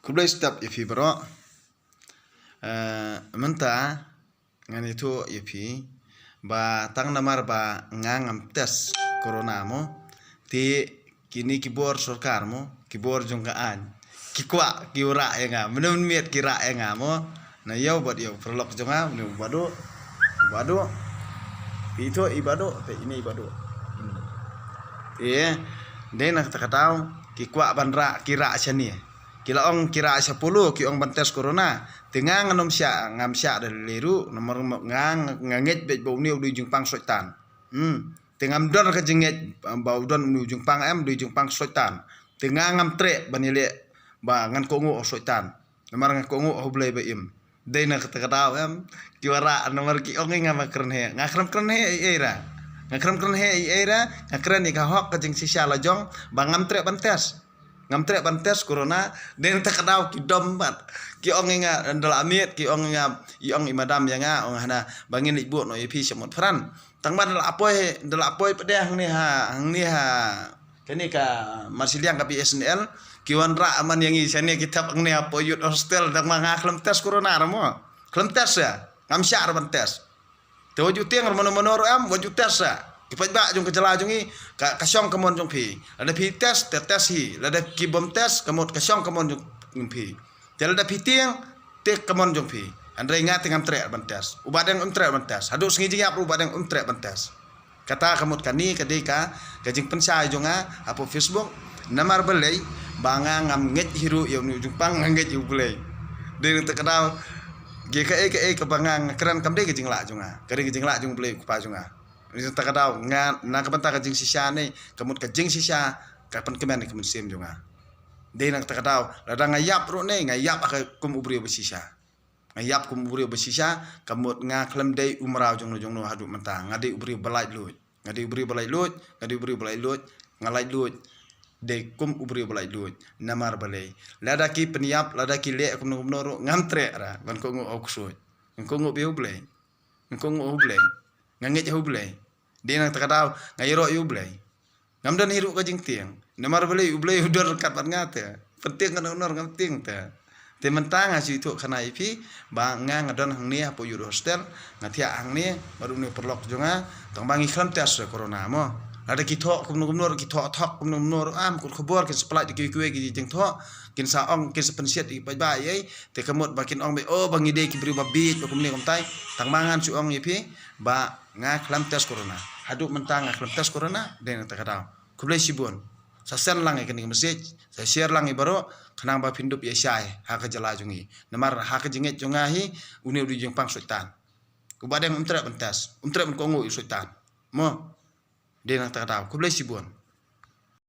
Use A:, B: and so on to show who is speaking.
A: Kublai step ifi bro. Menta ngan itu ifi ba tang namar ba ngangam tes corona mo ti kini kibor sarkar mo kibor jongkaan kikwa kiura ya nga menun miet kira ya nga mo na yau buat yau perlok jonga menun badu itu ibadu te ini ibadu deh nak takatau kikwa bandra kira sini kila ong kira 10 ki ong bantes corona tengah nganom sya ngam sya dari liru nomor nganget bet bau ni ujung jungpang soitan tengah mdon ka jenget bau don ujung pang em ujung pang soitan tengah ngam tre banile ba ngan kongo soitan nomor ngan kongo hoblay ba im dei na kata em kiwara nomor ki ong ngam kren he ngakram he era ngakram he era ngakran ni ka hok ka jeng sisya la jong ba ngam tre bantes ngamtre bantes corona den takadau ki dombat ki ong nga ndal amit ki ong nga iong imadam ya nga ong hana bangin ibu no ipi semut fran tangban ndal apoy pede hang ni ha kini ka masiliang ka PSNL ki wanra aman yang isane kitab ang ni apoyut hostel dang mga klem tes corona ramo klem tes ya ngam syar bantes to juteng mono am waju tes ya kipat ba jong kejala jong i kasyong kamon jong pi ada pi tes hi ada ki bom tes kamot kasyong kamon jong pi tel ada pi tiang tek kamon jong pi andre ingat ngam tre bantes ubadeng tre bantes hadu sengi jap ubadeng tre bantes kata kamot kani kadeka kajing pensai jonga apo Facebook namar belai banga ngam nget hiru yang ujung pang nget yu belai de terkenal GKE kebangang keren kamde kajing la jonga kari kajing la jong belai kupa jonga ini takadau ngan na kapanta ka jing sisya ni kamut ka jing sisya kapan kemen ni kemen sim jonga de nak takadau lada ngayap ro ni ngayap ka kum ubri besisya ngayap kum ubri besisya kamut nga klem dei umrau jong no hadu mentang ngadi ubri balai lut ngadi ubri balai lut ngalai lut de kum ubri balai lut namar balai lada ki peniap lada ki le kum no ngantre ra ban ko ngo oksut ko ngo biu blai ko ngo blai nganget hu blai dia nak takadau ngayro yu blai ngamdan hiru ka jing tiang namar blai yu blai udor kat ban ngate penting kan honor penting ta te mentang asu itu kana ipi ba ngadon hang ni apo yu hostel ngatia hang ni baru ni perlok jonga tong bangi khlam tes corona mo ada kithok kumnor kithok thok kumnor am kur khobor ke seplak di kuwe ki jing thok kin saong kin sepensiat di ba ye te kamot bakin ong be oh bangi de ki bri babit ba kumni komtai tang mangan su ong ipi ba nga khlam tes corona hadu mentang khlam tes corona den takadau kublai sibun sa sen lang ke ni message sa share lang ibaro kanang ba pindup ye syai ha ka jala jungi namar ha ka jinget jonga hi uni udi jing pang sultan kubadeng umtre bentas umtre men kongo sultan mo den takadau kublai sibun